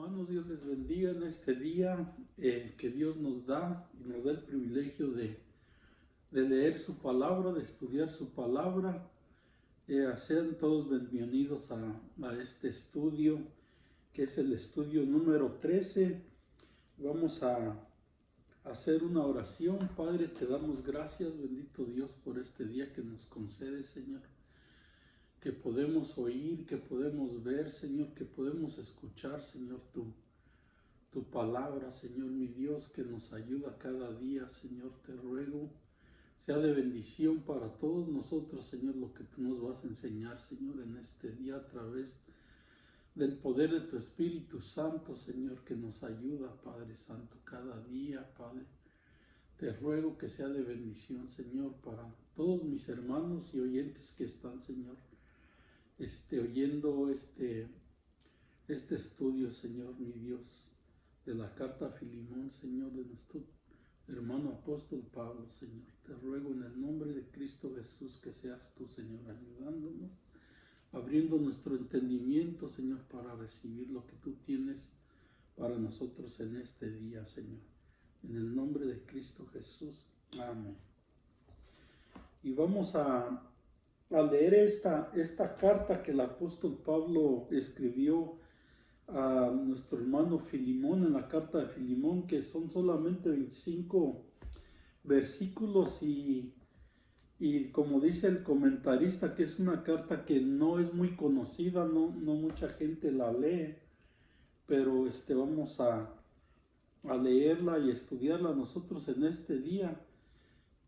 Hermanos, Dios les bendiga en este día que Dios nos da y nos da el privilegio de leer su palabra, de estudiar su palabra. Sean todos bienvenidos a este estudio, que es el estudio número 13. Vamos a hacer una oración. Padre, te damos gracias, bendito Dios, por este día que nos concedes, Señor. Que podemos oír, que podemos ver, Señor, que podemos escuchar, Señor, tu palabra, Señor, mi Dios, que nos ayuda cada día, Señor, te ruego, sea de bendición para todos nosotros, Señor, lo que tú nos vas a enseñar, Señor, en este día a través del poder de tu Espíritu Santo, Señor, que nos ayuda, Padre Santo, cada día, Padre. Te ruego que sea de bendición, Señor, para todos mis hermanos y oyentes que están, Señor, oyendo este estudio, Señor, mi Dios, de la carta a Filemón, Señor, de nuestro hermano apóstol Pablo, Señor. Te ruego en el nombre de Cristo Jesús que seas tú, Señor, ayudándonos, abriendo nuestro entendimiento, Señor, para recibir lo que tú tienes para nosotros en este día, Señor. En el nombre de Cristo Jesús. Amén. Y vamos a leer esta carta que el apóstol Pablo escribió a nuestro hermano Filemón, en la carta de Filemón, que son solamente 25 versículos y como dice el comentarista, que es una carta que no es muy conocida, no mucha gente la lee, pero vamos a leerla y estudiarla nosotros en este día.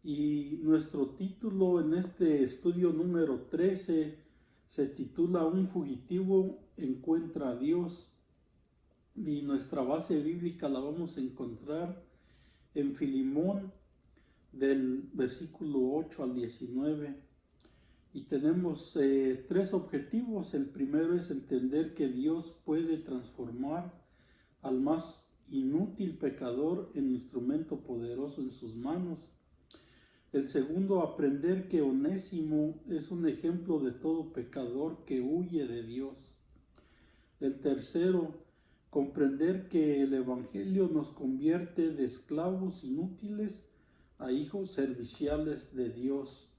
Y nuestro título en este estudio número 13 se titula Un fugitivo encuentra a Dios. Y nuestra base bíblica la vamos a encontrar en Filemón del versículo 8 al 19. Y tenemos tres objetivos. El primero es entender que Dios puede transformar al más inútil pecador en instrumento poderoso en sus manos. El segundo, aprender que Onésimo es un ejemplo de todo pecador que huye de Dios. El tercero, comprender que el Evangelio nos convierte de esclavos inútiles a hijos serviciales de Dios.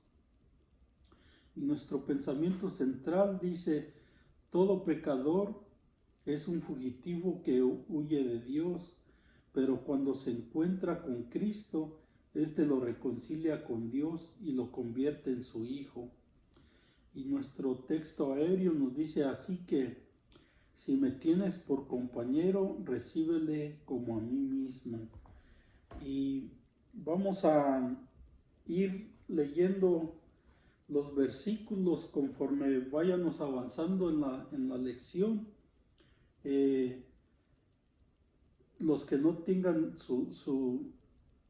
Y nuestro pensamiento central dice, todo pecador es un fugitivo que huye de Dios, pero cuando se encuentra con Cristo, éste lo reconcilia con Dios y lo convierte en su hijo. Y nuestro texto aéreo nos dice así que, si me tienes por compañero, recíbele como a mí mismo. Y vamos a ir leyendo los versículos conforme vayamos avanzando en la lección. Los que no tengan su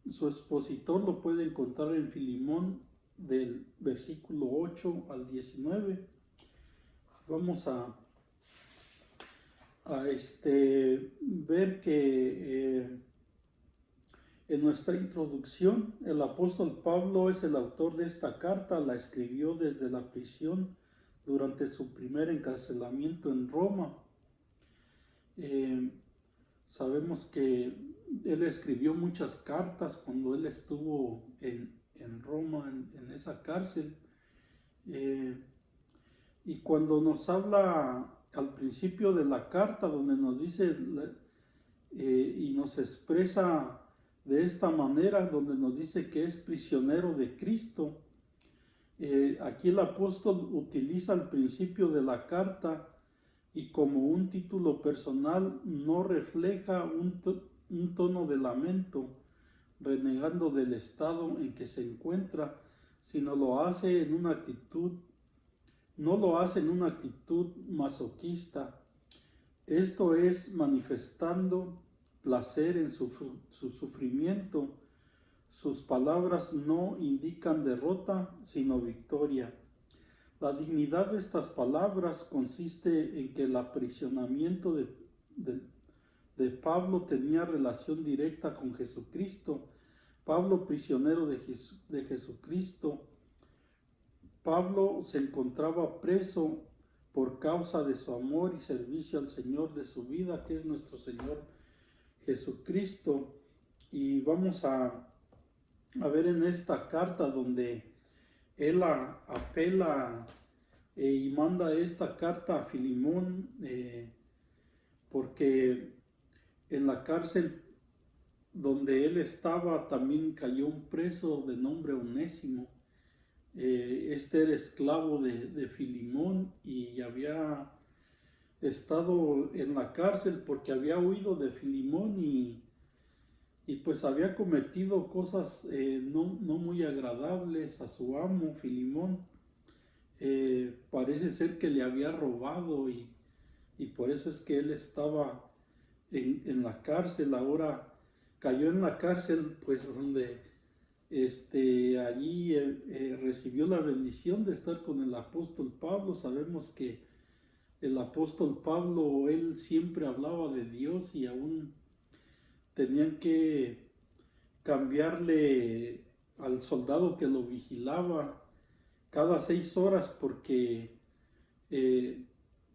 expositor lo pueden encontrar en Filemón del versículo 8 al 19. Vamos a ver que en nuestra introducción el apóstol Pablo es el autor de esta carta. La escribió desde la prisión durante su primer encarcelamiento en Roma. Sabemos que él escribió muchas cartas cuando él estuvo en Roma, en esa cárcel. Y cuando nos habla al principio de la carta, donde nos dice y nos expresa de esta manera, donde nos dice que es prisionero de Cristo, aquí el apóstol utiliza al principio de la carta y como un título personal no refleja un tono de lamento, renegando del estado en que se encuentra, sino lo hace en una actitud, no lo hace en una actitud masoquista. Esto es manifestando placer en su sufrimiento. Sus palabras no indican derrota, sino victoria. La dignidad de estas palabras consiste en que el aprisionamiento de Pablo tenía relación directa con Jesucristo. Pablo, prisionero de Jesucristo. Pablo se encontraba preso por causa de su amor y servicio al Señor de su vida, que es nuestro Señor Jesucristo. Y vamos a ver en esta carta donde él apela y manda esta carta a Filimón, porque en la cárcel donde él estaba también cayó un preso de nombre Onésimo. Este era esclavo de Filimón y había estado en la cárcel porque había huido de Filimón y pues había cometido cosas no muy agradables a su amo Filimón. Parece ser que le había robado y por eso es que él estaba en la cárcel. Ahora cayó en la cárcel, pues donde allí recibió la bendición de estar con el apóstol Pablo. Sabemos que el apóstol Pablo, él siempre hablaba de Dios y aún tenían que cambiarle al soldado que lo vigilaba cada 6 horas porque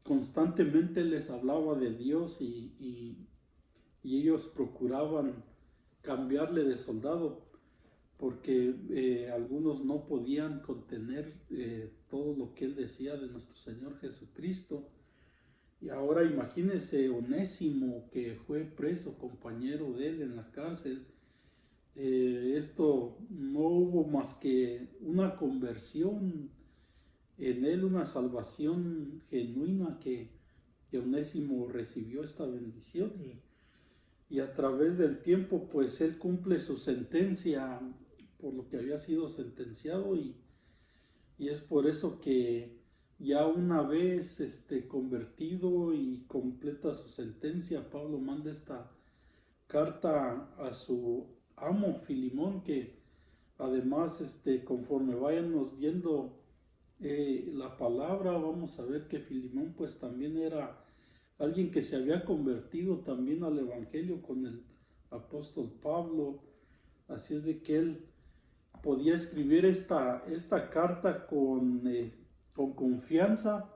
constantemente les hablaba de Dios y ellos procuraban cambiarle de soldado porque algunos no podían contener todo lo que él decía de nuestro Señor Jesucristo. Y ahora imagínense Onésimo, que fue preso, compañero de él en la cárcel. Esto no hubo más que una conversión en él, una salvación genuina que Onésimo recibió esta bendición y a través del tiempo pues él cumple su sentencia por lo que había sido sentenciado y es por eso que ya una vez convertido y completa su sentencia, Pablo manda esta carta a su amo Filimón, que además conforme vayamos viendo la palabra, vamos a ver que Filimón pues también era alguien que se había convertido también al evangelio con el apóstol Pablo. Así es de que él podía escribir esta carta con confianza,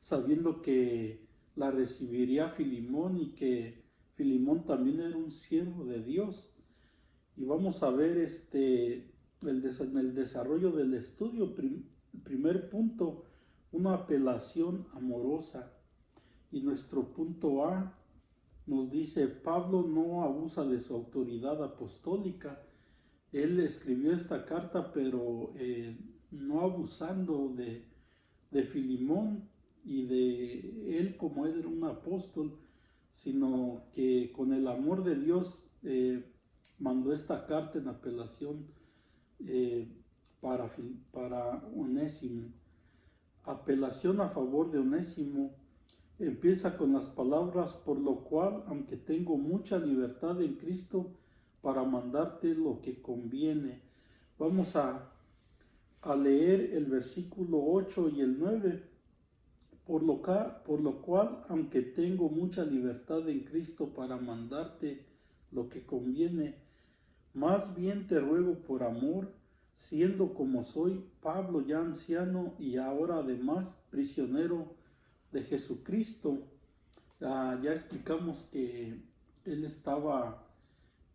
sabiendo que la recibiría Filimón y que Filimón también era un siervo de Dios. Y vamos a ver en el desarrollo del estudio, primer punto, una apelación amorosa. Y nuestro punto A nos dice: Pablo no abusa de su autoridad apostólica. Él escribió esta carta, pero no abusando de Filimón y de él como él era un apóstol, sino que con el amor de Dios mandó esta carta en apelación para Onésimo. Apelación a favor de Onésimo empieza con las palabras: por lo cual, aunque tengo mucha libertad en Cristo para mandarte lo que conviene. Vamos a leer el versículo 8 y el 9. Por lo cual, aunque tengo mucha libertad en Cristo para mandarte lo que conviene, más bien te ruego por amor, siendo como soy, Pablo ya anciano y ahora además prisionero de Jesucristo. Ya explicamos que él estaba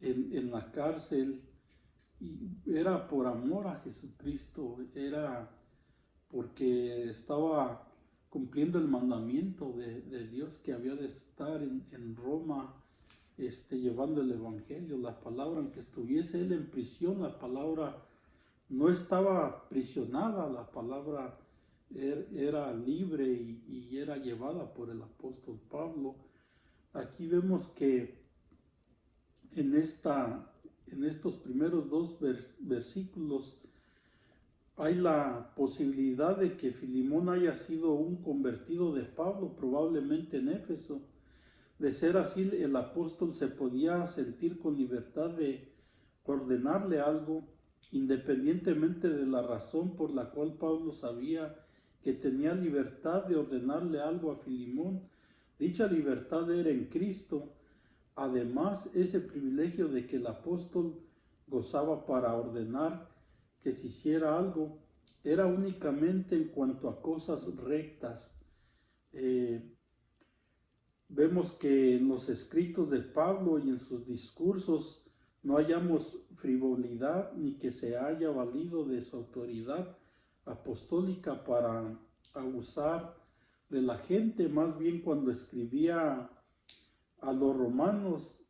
en la cárcel y era por amor a Jesucristo, era porque estaba cumpliendo el mandamiento de Dios, que había de estar en Roma llevando el evangelio, la palabra. Aunque estuviese él en prisión, la palabra no estaba prisionada, la palabra era libre y era llevada por el apóstol Pablo. Aquí vemos que en estos primeros 2 versículos hay la posibilidad de que Filimón haya sido un convertido de Pablo, probablemente en Éfeso. De ser así, el apóstol se podía sentir con libertad de ordenarle algo, independientemente de la razón por la cual Pablo sabía que tenía libertad de ordenarle algo a Filimón. Dicha libertad era en Cristo. Además, ese privilegio de que el apóstol gozaba para ordenar que se hiciera algo era únicamente en cuanto a cosas rectas. Vemos que en los escritos de Pablo y en sus discursos no hallamos frivolidad ni que se haya valido de su autoridad apostólica para abusar de la gente. Más bien, cuando escribía a los romanos,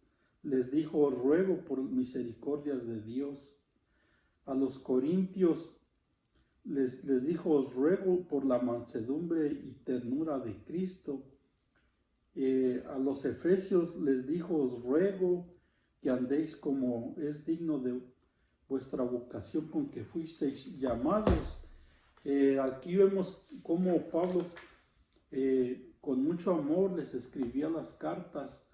les dijo: "Os ruego por misericordias de Dios". A los corintios les dijo: "Os ruego por la mansedumbre y ternura de Cristo". A los efesios les dijo: "Os ruego que andéis como es digno de vuestra vocación con que fuisteis llamados". Aquí vemos cómo Pablo con mucho amor les escribía las cartas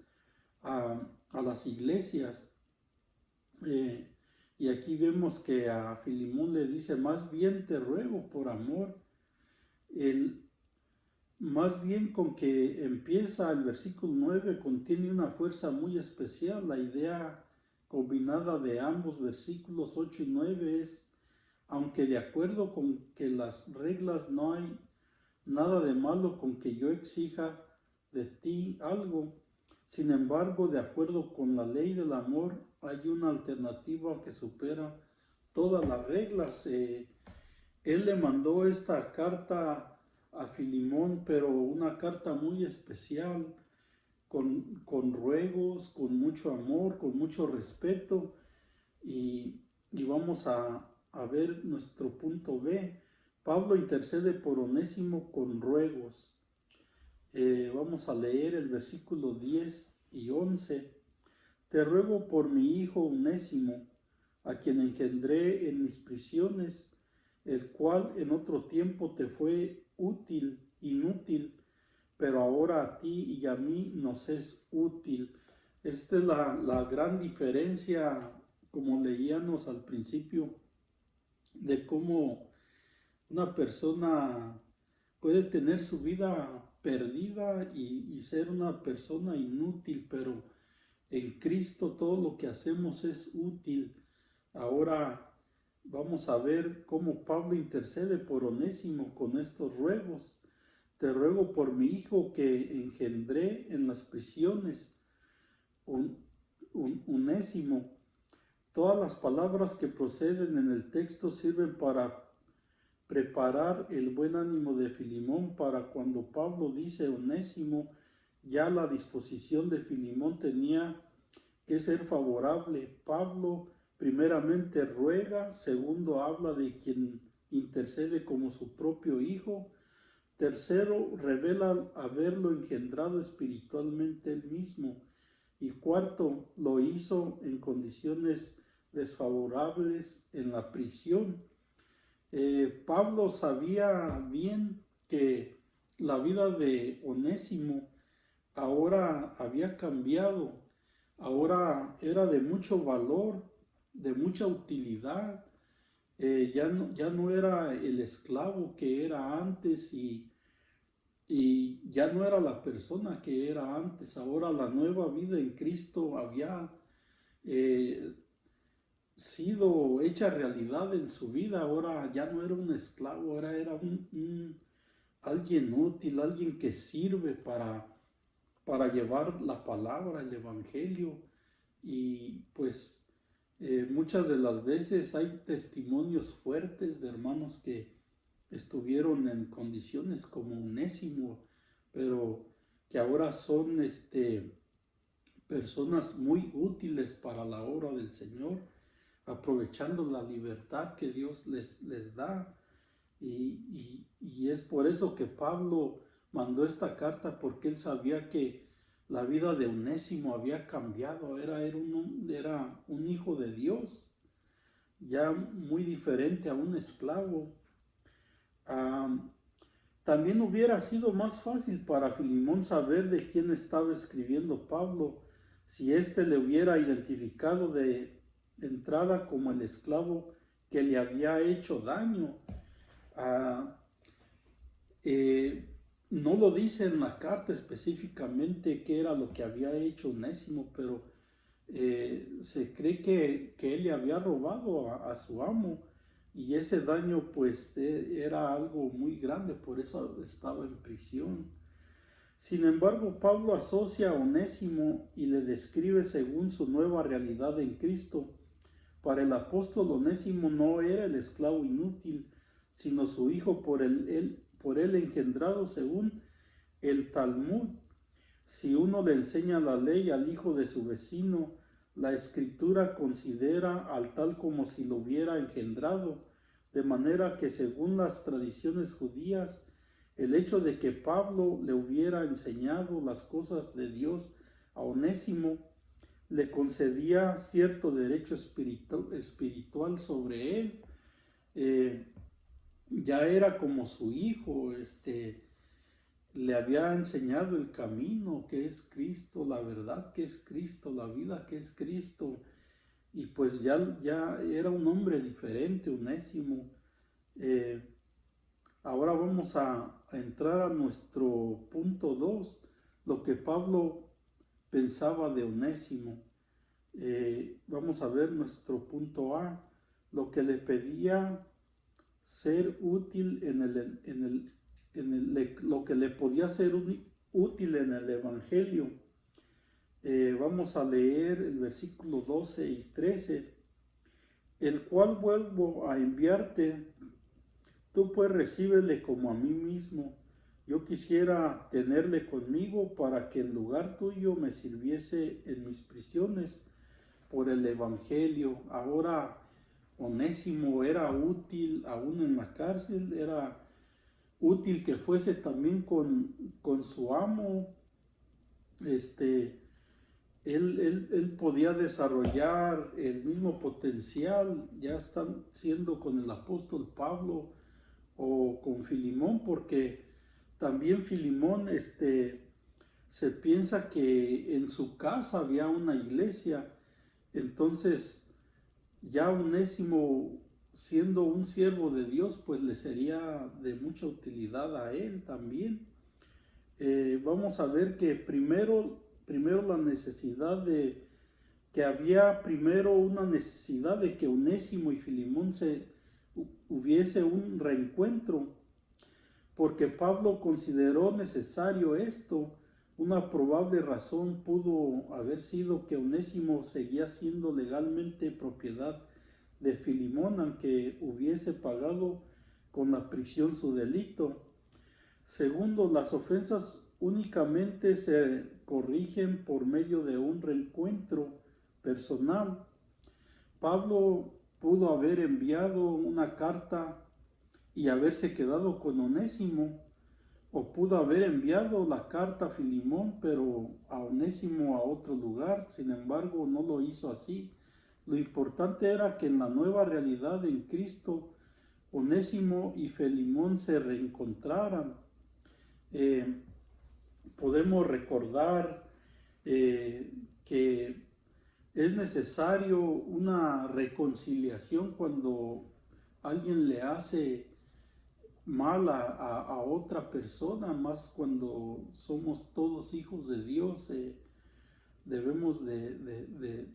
a las iglesias. Y aquí vemos que a Filimón le dice: "Más bien te ruego por amor". Más bien, con que empieza el versículo 9, contiene una fuerza muy especial. La idea combinada de ambos versículos 8 y 9 es: aunque de acuerdo con que las reglas no hay nada de malo con que yo exija de ti algo, sin embargo, de acuerdo con la ley del amor, hay una alternativa que supera todas las reglas. Él le mandó esta carta a Filimón, pero una carta muy especial, con ruegos, con mucho amor, con mucho respeto. Y vamos a ver nuestro punto B. Pablo intercede por Onésimo con ruegos. Vamos a leer el versículo 10 y 11. Te ruego por mi hijo Onésimo, a quien engendré en mis prisiones, el cual en otro tiempo te fue inútil, pero ahora a ti y a mí nos es útil. Esta es la gran diferencia, como leíamos al principio, de cómo una persona puede tener su vida perdida y ser una persona inútil, pero en Cristo todo lo que hacemos es útil. Ahora vamos a ver cómo Pablo intercede por Onésimo con estos ruegos. Te ruego por mi hijo que engendré en las prisiones, Onésimo. Todas las palabras que proceden en el texto sirven para preparar el buen ánimo de Filimón para cuando Pablo dice Onésimo. Ya la disposición de Filimón tenía que ser favorable. Pablo primeramente ruega, segundo habla de quien intercede como su propio hijo, tercero revela haberlo engendrado espiritualmente él mismo, y cuarto lo hizo en condiciones desfavorables en la prisión. Pablo sabía bien que la vida de Onésimo ahora había cambiado, ahora era de mucho valor, de mucha utilidad. Ya no era el esclavo que era antes, y ya no era la persona que era antes. Ahora la nueva vida en Cristo había eh, sido hecha realidad en su vida. Ahora ya no era un esclavo, ahora era alguien útil, alguien que sirve para llevar la palabra, el evangelio. Y pues muchas de las veces hay testimonios fuertes de hermanos que estuvieron en condiciones como Onésimo, pero que ahora son personas muy útiles para la obra del Señor, aprovechando la libertad que Dios les da. Y es por eso que Pablo mandó esta carta, porque él sabía que la vida de Onésimo había cambiado. Era un hijo de Dios, ya muy diferente a un esclavo. También hubiera sido más fácil para Filimón saber de quién estaba escribiendo Pablo si éste le hubiera identificado de entrada como el esclavo que le había hecho daño. No lo dice en la carta específicamente qué era lo que había hecho Onésimo, pero se cree que él le había robado a su amo. y ese daño pues era algo muy grande, por eso estaba en prisión. Sin embargo, Pablo asocia a Onésimo y le describe según su nueva realidad en Cristo. Para el apóstol, Onésimo no era el esclavo inútil, sino su hijo por él engendrado según el Talmud. Si uno le enseña la ley al hijo de su vecino, la escritura considera al tal como si lo hubiera engendrado, de manera que según las tradiciones judías, el hecho de que Pablo le hubiera enseñado las cosas de Dios a Onésimo le concedía cierto derecho espiritual sobre él. Ya era como su hijo, le había enseñado el camino que es Cristo, la verdad que es Cristo, la vida que es Cristo, y pues ya era un hombre diferente, Onésimo. Ahora vamos a entrar a nuestro punto 2, lo que Pablo pensaba de Onésimo. Vamos a ver nuestro punto A, lo que le pedía ser útil lo que le podía ser útil en el Evangelio. Vamos a leer el versículo 12 y 13, el cual vuelvo a enviarte, tú pues recíbele como a mí mismo. Yo quisiera tenerle conmigo para que en lugar tuyo me sirviese en mis prisiones por el Evangelio. Ahora Onésimo era útil aún en la cárcel, era útil que fuese también con su amo. Él podía desarrollar el mismo potencial, ya están siendo con el apóstol Pablo o con Filimón, porque también Filimón se piensa que en su casa había una iglesia. Entonces ya Onésimo, siendo un siervo de Dios, pues le sería de mucha utilidad a él también. Vamos a ver que primero la necesidad que había primero una necesidad de que Onésimo y Filimón hubiese un reencuentro, porque Pablo consideró necesario esto. Una probable razón pudo haber sido que Onésimo seguía siendo legalmente propiedad de Filimón, aunque hubiese pagado con la prisión su delito. Segundo, las ofensas únicamente se corrigen por medio de un reencuentro personal. Pablo pudo haber enviado una carta y haberse quedado con Onésimo, o pudo haber enviado la carta a Filimón, pero a Onésimo a otro lugar. Sin embargo, no lo hizo así. Lo importante era que en la nueva realidad en Cristo, Onésimo y Filimón se reencontraran. Podemos recordar que es necesario una reconciliación cuando alguien le hace mal a otra persona, más cuando somos todos hijos de Dios. Debemos de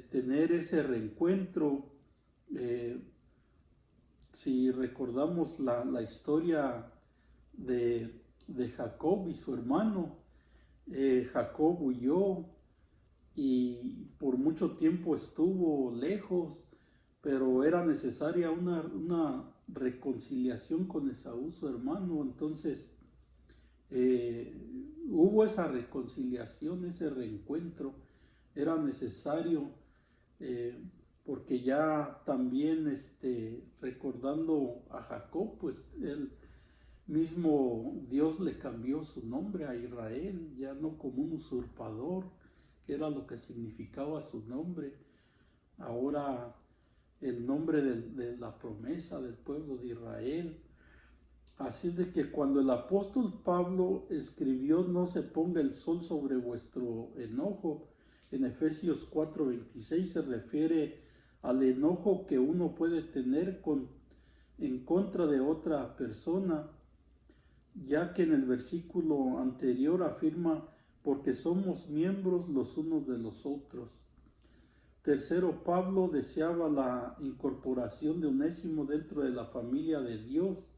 tener ese reencuentro. Si recordamos la historia de Jacob y su hermano, Jacob huyó y por mucho tiempo estuvo lejos, pero era necesaria una reconciliación con Esaú, su hermano. Entonces hubo esa reconciliación, ese reencuentro, era necesario, porque ya también recordando a Jacob, pues él mismo Dios le cambió su nombre a Israel, ya no como un usurpador, que era lo que significaba su nombre. Ahora el nombre de la promesa del pueblo de Israel. Así es de que cuando el apóstol Pablo escribió no se ponga el sol sobre vuestro enojo, en Efesios 4:26 se refiere al enojo que uno puede tener en contra de otra persona, ya que en el versículo anterior afirma porque somos miembros los unos de los otros. Tercero, Pablo deseaba la incorporación de Onésimo dentro de la familia de Dios.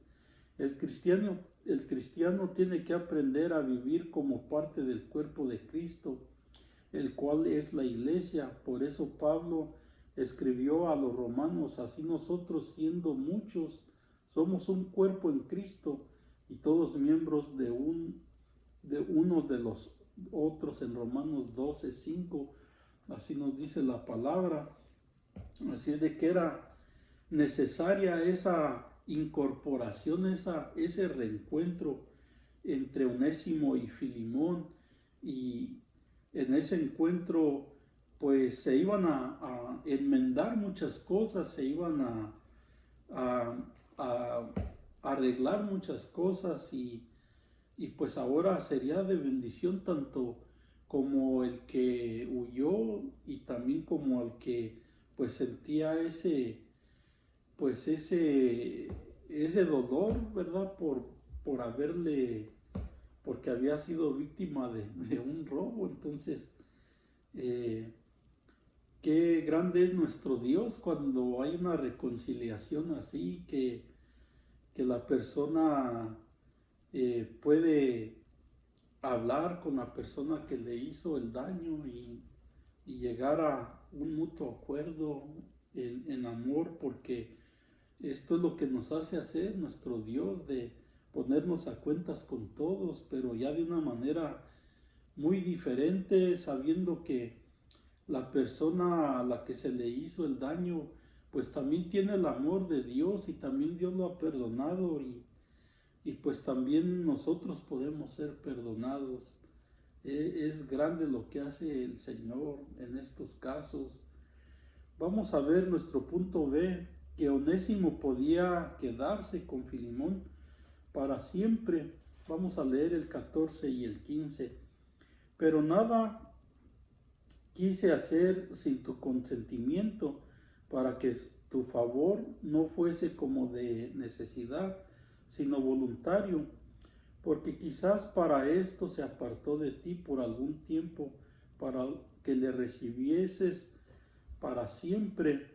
El cristiano tiene que aprender a vivir como parte del cuerpo de Cristo, el cual es la iglesia. Por eso Pablo escribió a los romanos: así nosotros, siendo muchos, somos un cuerpo en Cristo y todos miembros de unos de los otros, en Romanos 12:5. Así nos dice la palabra. Así es de que era necesaria esa incorporación, ese reencuentro entre Onésimo y Filimón, y en ese encuentro pues se iban a enmendar muchas cosas, se iban a arreglar muchas cosas, y pues ahora sería de bendición tanto como el que huyó y también como el que pues sentía pues ese dolor, ¿verdad? Por haberle, porque había sido víctima de un robo. Entonces, qué grande es nuestro Dios cuando hay una reconciliación así, que la persona puede hablar con la persona que le hizo el daño, y llegar a un mutuo acuerdo en amor, porque esto es lo que nos hace hacer nuestro Dios, de ponernos a cuentas con todos, pero ya de una manera muy diferente, sabiendo que la persona a la que se le hizo el daño pues también tiene el amor de Dios, y también Dios lo ha perdonado, y pues también nosotros podemos ser perdonados. Es grande lo que hace el Señor en estos casos. Vamos a ver nuestro punto B, que Onésimo podía quedarse con Filimón para siempre. Vamos a leer el 14 y el 15. Pero nada quise hacer sin tu consentimiento, para que tu favor no fuese como de necesidad, sino voluntario, porque quizás para esto se apartó de ti por algún tiempo, para que le recibieses para siempre.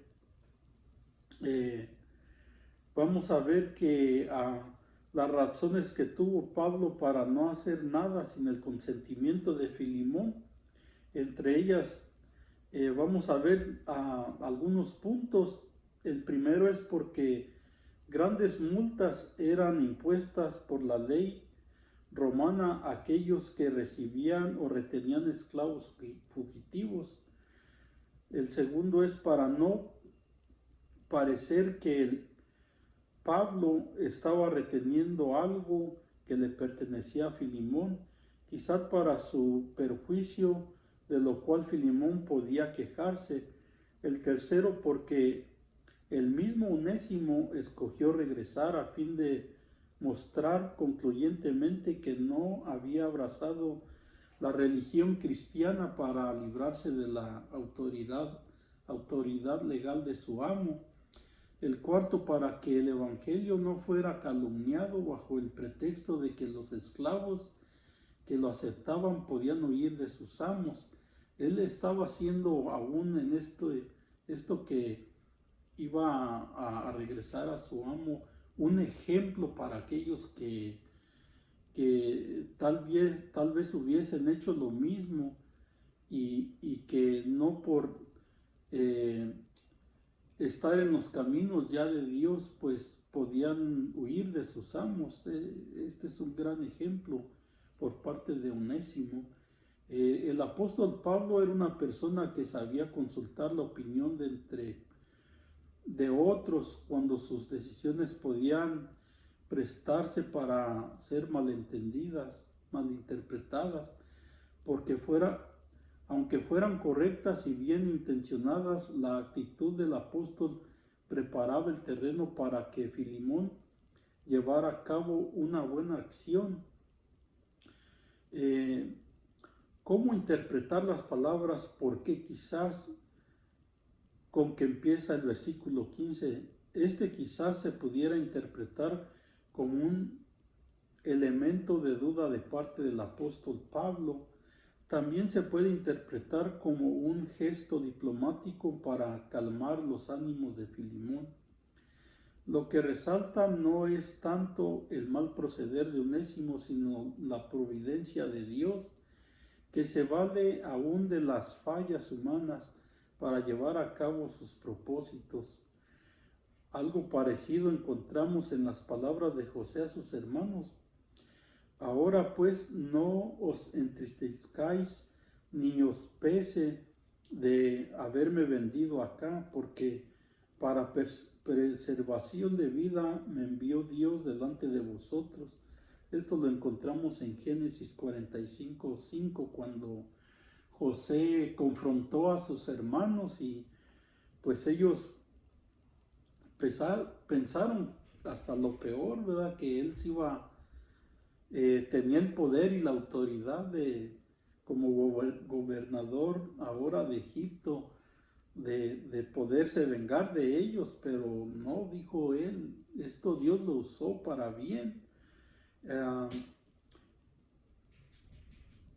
Vamos a ver que las razones que tuvo Pablo para no hacer nada sin el consentimiento de Filimón, entre ellas vamos a ver algunos puntos. El primero es porque grandes multas eran impuestas por la ley romana a aquellos que recibían o retenían esclavos fugitivos. El segundo es para no parecer que Pablo estaba reteniendo algo que le pertenecía a Filimón, quizás para su perjuicio, de lo cual Filimón podía quejarse. El tercero, porque el mismo Onésimo escogió regresar a fin de mostrar concluyentemente que no había abrazado la religión cristiana para librarse de la autoridad legal de su amo. El cuarto, para que el evangelio no fuera calumniado bajo el pretexto de que los esclavos que lo aceptaban podían huir de sus amos. Él estaba haciendo aún en esto que iba a regresar a su amo, un ejemplo para aquellos que tal vez hubiesen hecho lo mismo, y que no por estar en los caminos ya de Dios pues podían huir de sus amos. Este es un gran ejemplo por parte de Onésimo. El apóstol Pablo era una persona que sabía consultar la opinión de otros cuando sus decisiones podían prestarse para ser malentendidas, malinterpretadas, porque aunque fueran correctas y bien intencionadas, la actitud del apóstol preparaba el terreno para que Filimón llevara a cabo una buena acción. ¿Cómo interpretar las palabras? Porque quizás, con que empieza el versículo 15, quizás se pudiera interpretar como un elemento de duda de parte del apóstol Pablo, también se puede interpretar como un gesto diplomático para calmar los ánimos de Filemón. Lo que resalta no es tanto el mal proceder de Onésimo, sino la providencia de Dios, que se vale aún de las fallas humanas para llevar a cabo sus propósitos. Algo parecido encontramos en las palabras de José a sus hermanos. Ahora pues no os entristezcáis ni os pese de haberme vendido acá, porque para preservación de vida me envió Dios delante de vosotros. Esto lo encontramos en Génesis 45:5, cuando José confrontó a sus hermanos y pues ellos pensaron hasta lo peor, ¿verdad? Que él se iba, tenía el poder y la autoridad como gobernador ahora de Egipto, de poderse vengar de ellos, pero no, dijo él, esto Dios lo usó para bien.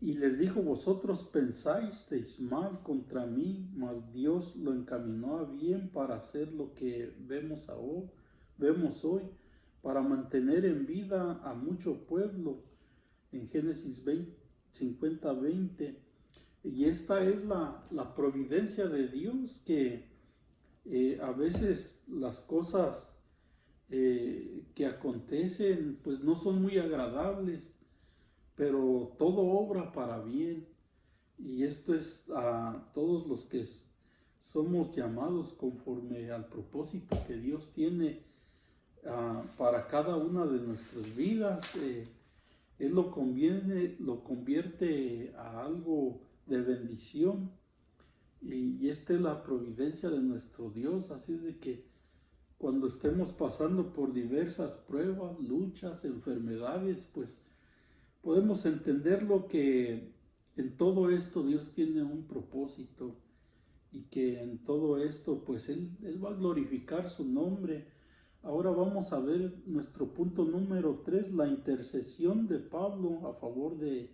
Y les dijo, vosotros pensáis mal contra mí, mas Dios lo encaminó a bien para hacer lo que vemos hoy, para mantener en vida a mucho pueblo, en Génesis 50:20. Y esta es la providencia de Dios, que a veces las cosas que acontecen pues no son muy agradables, pero todo obra para bien. Y esto es a todos los que somos llamados conforme al propósito que Dios tiene para cada una de nuestras vidas. Él lo convierte a algo de bendición, y esta es la providencia de nuestro Dios. Así es de que cuando estemos pasando por diversas pruebas, luchas, enfermedades, pues podemos entender lo que en todo esto Dios tiene un propósito, y que en todo esto pues Él va a glorificar su nombre. Ahora vamos a ver nuestro punto número 3, la intercesión de Pablo a favor de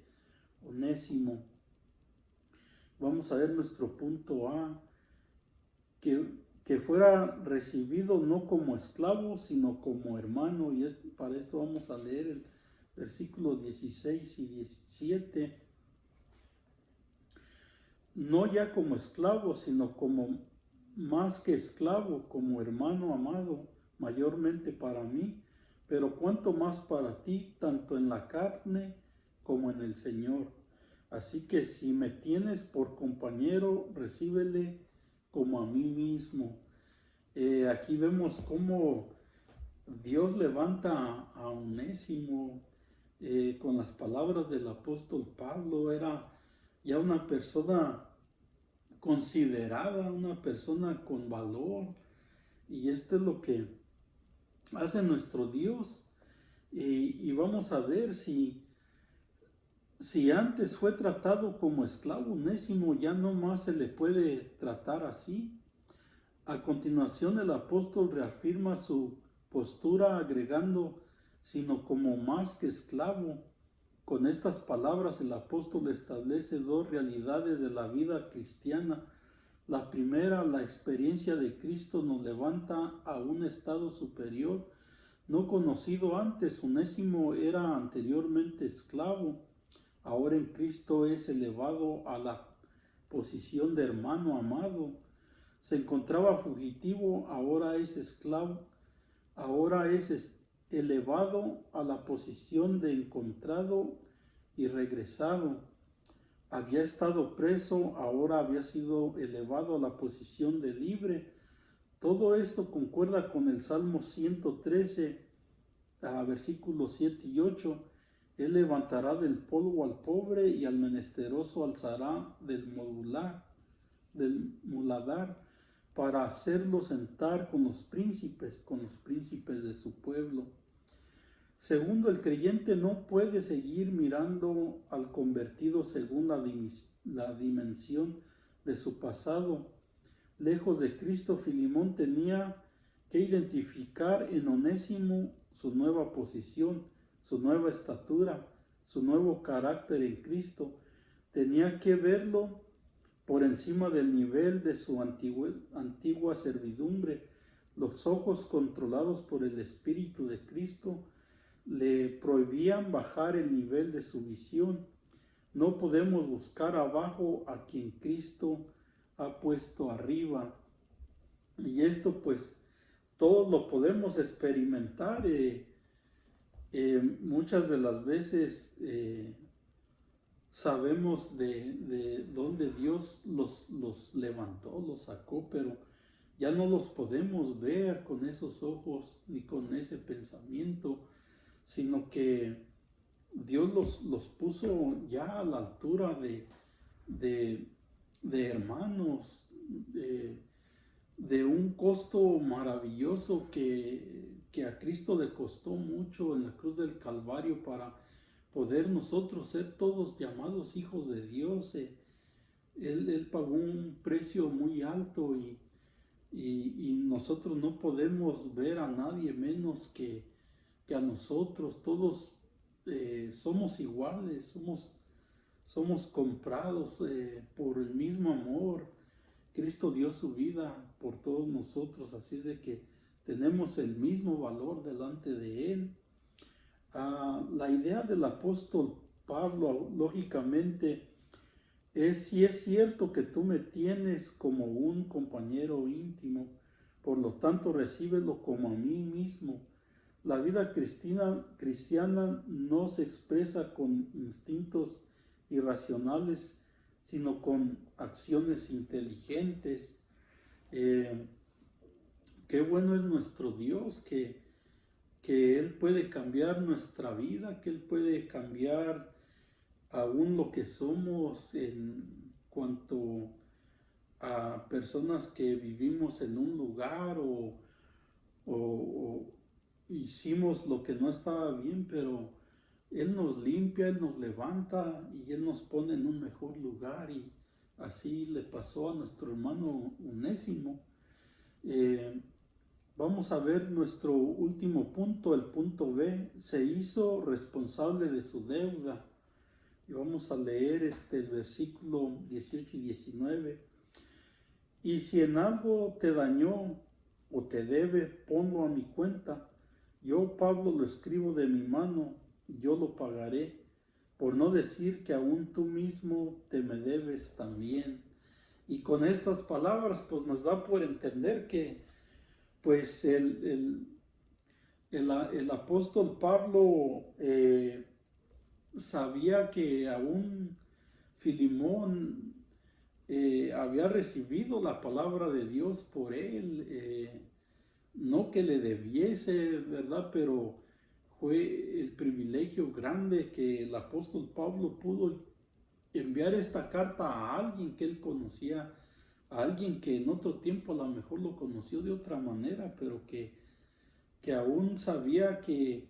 Onésimo. Vamos a ver nuestro punto A, que fuera recibido no como esclavo, sino como hermano. Y para esto vamos a leer el versículos 16 y 17. No ya como esclavo, sino como más que esclavo, como hermano amado, mayormente para mí, pero cuanto más para ti, tanto en la carne como en el Señor. Así que si me tienes por compañero, recíbele como a mí mismo. Aquí vemos cómo Dios levanta a Onésimo con las palabras del apóstol Pablo. Era ya una persona considerada, una persona con valor, y esto es lo que hace nuestro Dios. Y vamos a ver si antes fue tratado como esclavo, Onésimo ya no más se le puede tratar así. A continuación el apóstol reafirma su postura agregando, sino como más que esclavo. Con estas palabras el apóstol establece dos realidades de la vida cristiana. La primera, la experiencia de Cristo nos levanta a un estado superior, no conocido antes. Onésimo era anteriormente esclavo, ahora en Cristo es elevado a la posición de hermano amado. Se encontraba fugitivo, ahora es esclavo, ahora es elevado a la posición de encontrado y regresado. Había estado preso, ahora había sido elevado a la posición de libre. Todo esto concuerda con el Salmo 113, versículos 7 y 8. Él levantará del polvo al pobre y al menesteroso alzará del muladar, para hacerlo sentar con los príncipes de su pueblo. Segundo, el creyente no puede seguir mirando al convertido según la dimensión de su pasado. Lejos de Cristo, Filemón tenía que identificar en Onésimo su nueva posición, su nueva estatura, su nuevo carácter en Cristo. tenía que verlo por encima del nivel de su antigua servidumbre. Los ojos controlados por el Espíritu de Cristo le prohibían bajar el nivel de su visión. No podemos buscar abajo a quien Cristo ha puesto arriba. Y esto pues todos lo podemos experimentar. Muchas de las veces sabemos de dónde Dios los levantó, los sacó, pero ya no los podemos ver con esos ojos ni con ese pensamiento, sino que Dios los puso ya a la altura de hermanos, de un costo maravilloso que a Cristo le costó mucho en la cruz del Calvario para poder nosotros ser todos llamados hijos de Dios. Él pagó un precio muy alto y nosotros no podemos ver a nadie menos que a nosotros. Todos somos iguales, somos comprados por el mismo amor. Cristo dio su vida por todos nosotros, así es de que tenemos el mismo valor delante de Él. La idea del apóstol Pablo, lógicamente, es si es cierto que tú me tienes como un compañero íntimo, por lo tanto recíbelo como a mí mismo. La vida cristiana no se expresa con instintos irracionales, sino con acciones inteligentes. Qué bueno es nuestro Dios, que Él puede cambiar nuestra vida, que Él puede cambiar aún lo que somos en cuanto a personas que vivimos en un lugar o hicimos lo que no estaba bien, pero Él nos limpia, Él nos levanta y Él nos pone en un mejor lugar, y así le pasó a nuestro hermano Onésimo. Vamos a ver nuestro último punto, el punto B. Se hizo responsable de su deuda. Y vamos a leer el versículo 18 y 19. Y si en algo te dañó o te debe, ponlo a mi cuenta. Yo, Pablo, lo escribo de mi mano, yo lo pagaré, por no decir que aún tú mismo te me debes también. Y con estas palabras pues nos da por entender que pues el apóstol Pablo sabía que aún Filimón había recibido la palabra de Dios por él, no que le debiese, ¿verdad? Pero fue el privilegio grande que el apóstol Pablo pudo enviar esta carta a alguien que él conocía, a alguien que en otro tiempo a lo mejor lo conoció de otra manera, pero que aún sabía que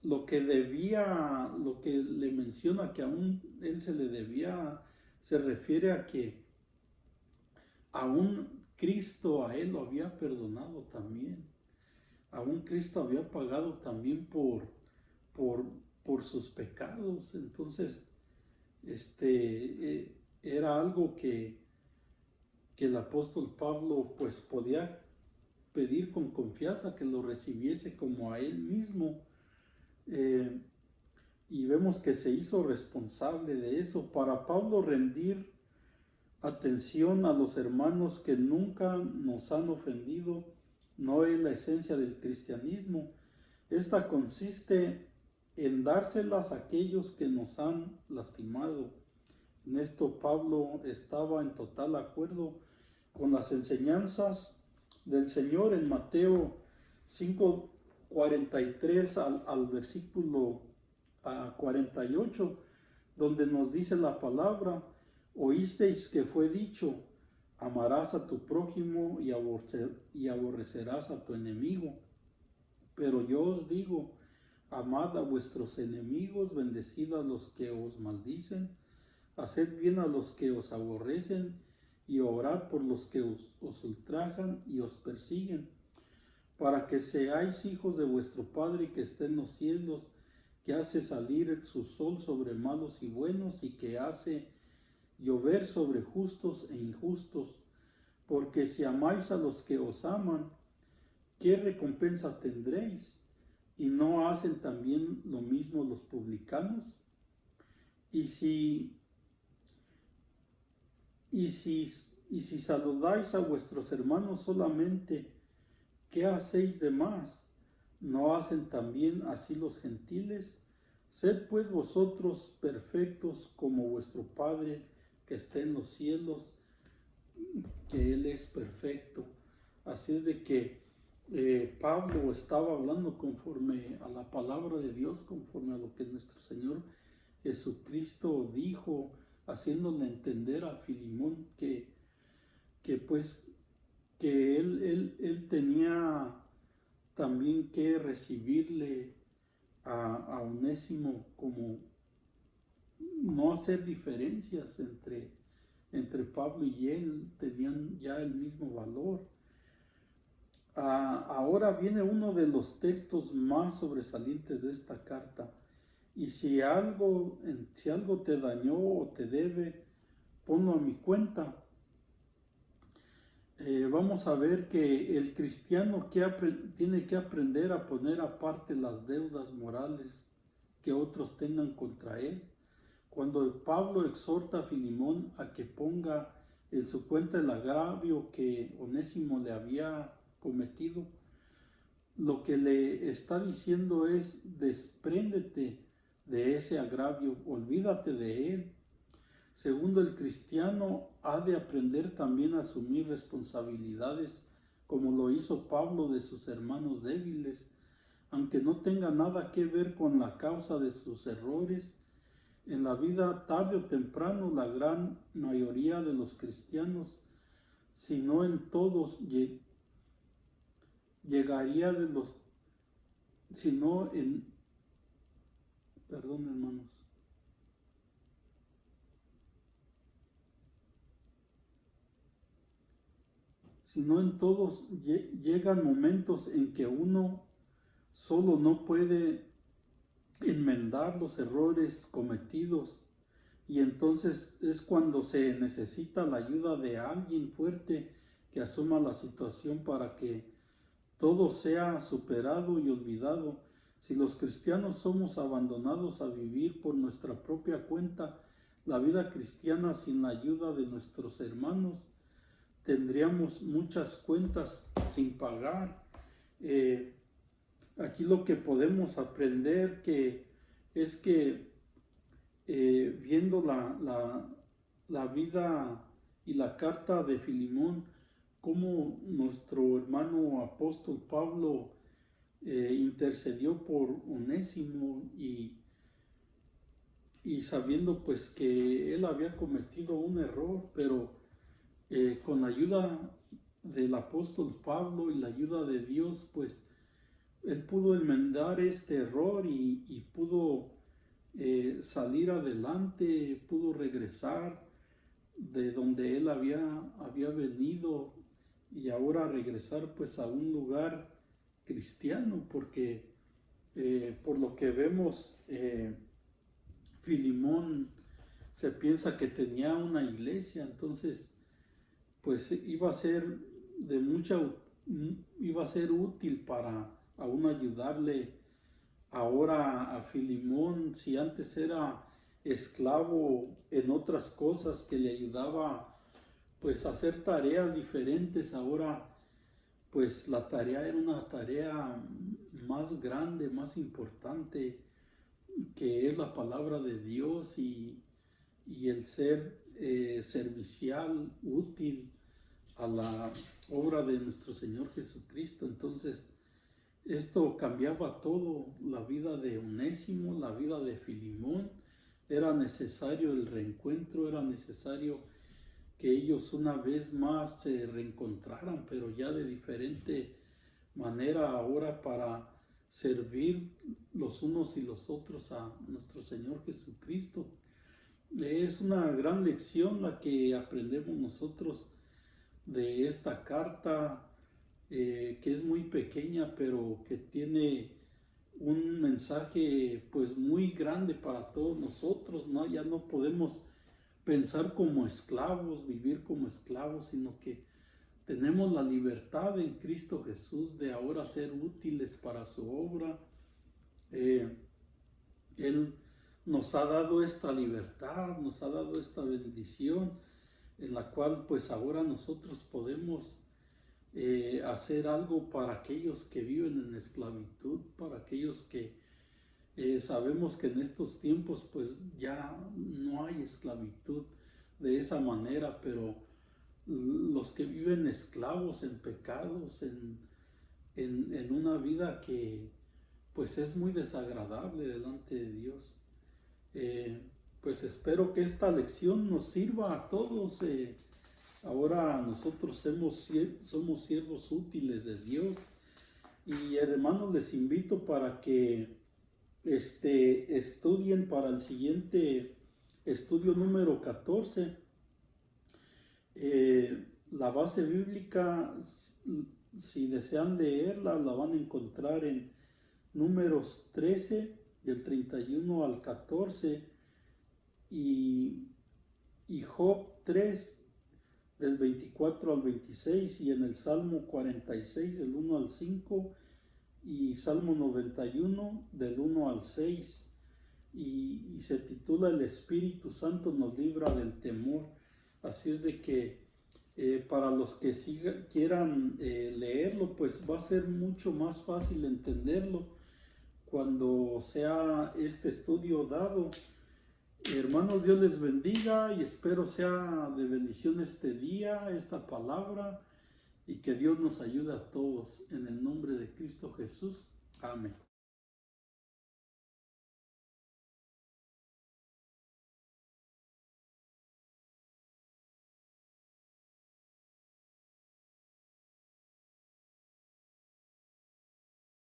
lo que debía, lo que le menciona que aún él se le debía, se refiere a que aún Cristo a él lo había perdonado también. Aún Cristo había pagado también por sus pecados. Entonces, era algo que el apóstol Pablo pues podía pedir con confianza, que lo recibiese como a él mismo. Y vemos que se hizo responsable de eso. Para Pablo, rendir atención a los hermanos que nunca nos han ofendido no es la esencia del cristianismo. Esta consiste en dárselas a aquellos que nos han lastimado. En esto Pablo estaba en total acuerdo con las enseñanzas del Señor en Mateo 5:43 al versículo 48, donde nos dice la palabra: oísteis que fue dicho, amarás a tu prójimo y aborrecerás a tu enemigo. Pero yo os digo, amad a vuestros enemigos, bendecid a los que os maldicen, haced bien a los que os aborrecen, y orad por los que os ultrajan y os persiguen, para que seáis hijos de vuestro Padre que está en los cielos, que hace salir su sol sobre malos y buenos y que hace llover sobre justos e injustos. Porque si amáis a los que os aman, ¿qué recompensa tendréis? ¿Y no hacen también lo mismo los publicanos? Y si, y si, y si saludáis a vuestros hermanos solamente, ¿qué hacéis de más? ¿No hacen también así los gentiles? Sed pues vosotros perfectos como vuestro Padre que está en los cielos, que Él es perfecto. Así es de que Pablo estaba hablando conforme a la palabra de Dios, conforme a lo que nuestro Señor Jesucristo dijo, haciéndole entender a Filimón que pues que él tenía también que recibirle a Onésimo, como no hacer diferencias entre Pablo y él, tenían ya el mismo valor. Ahora viene uno de los textos más sobresalientes de esta carta. Y si algo te dañó o te debe, ponlo a mi cuenta. Vamos a ver que el cristiano tiene que aprender a poner aparte las deudas morales que otros tengan contra él. Cuando Pablo exhorta a Filimón a que ponga en su cuenta el agravio que Onésimo le había cometido, lo que le está diciendo es: despréndete de ese agravio, olvídate de él. Segundo, el cristiano ha de aprender también a asumir responsabilidades, como lo hizo Pablo de sus hermanos débiles, aunque no tenga nada que ver con la causa de sus errores. En la vida, tarde o temprano, la gran mayoría de los cristianos, si no en todos, llegaría de los, si no en, perdón hermanos, sino en todos llegan momentos en que uno solo no puede enmendar los errores cometidos, y entonces es cuando se necesita la ayuda de alguien fuerte que asuma la situación para que todo sea superado y olvidado. Si los cristianos somos abandonados a vivir por nuestra propia cuenta la vida cristiana sin la ayuda de nuestros hermanos, tendríamos muchas cuentas sin pagar. Aquí lo que podemos aprender es que viendo la vida y la carta de Filimón, cómo nuestro hermano apóstol Pablo intercedió por Onésimo, y sabiendo pues que él había cometido un error, pero con la ayuda del apóstol Pablo y la ayuda de Dios, pues él pudo enmendar este error y pudo salir adelante, pudo regresar de donde él había venido, y ahora regresar pues a un lugar cristiano, porque por lo que vemos, Filimón se piensa que tenía una iglesia, entonces pues iba a ser útil para aún ayudarle ahora a Filimón, si antes era esclavo en otras cosas que le ayudaba pues a hacer tareas diferentes. Ahora pues la tarea era una tarea más grande, más importante, que es la palabra de Dios, y el ser servicial, útil a la obra de nuestro Señor Jesucristo. Entonces esto cambiaba todo, la vida de Onésimo, la vida de Filimón. Era necesario el reencuentro, era necesario que ellos una vez más se reencontraran, pero ya de diferente manera ahora, para servir los unos y los otros a nuestro Señor Jesucristo. Es una gran lección la que aprendemos nosotros de esta carta, que es muy pequeña, pero que tiene un mensaje pues muy grande para todos nosotros, ¿no? Ya no podemos pensar como esclavos, vivir como esclavos, sino que tenemos la libertad en Cristo Jesús de ahora ser útiles para su obra. Eh, Él nos ha dado esta libertad, nos ha dado esta bendición en la cual pues ahora nosotros podemos hacer algo para aquellos que viven en esclavitud, para aquellos que sabemos que en estos tiempos pues ya no hay esclavitud de esa manera, pero los que viven esclavos en pecados, en una vida que pues es muy desagradable delante de Dios. Eh, pues espero que esta lección nos sirva a todos. Ahora nosotros somos siervos útiles de Dios. Y hermanos, les invito para que estudien para el siguiente estudio número 14. La base bíblica, si desean leerla, la van a encontrar en Números 13, del 31 al 14, y Job 3, del 24 al 26, y en el Salmo 46, del 1 al 5, y Salmo 91, del 1 al 6, y se titula El Espíritu Santo nos libra del temor. Así es de que para los que quieran leerlo, pues va a ser mucho más fácil entenderlo cuando sea este estudio dado. Hermanos, Dios les bendiga y espero sea de bendición este día, esta palabra, y que Dios nos ayude a todos. En el nombre de Cristo Jesús. Amén.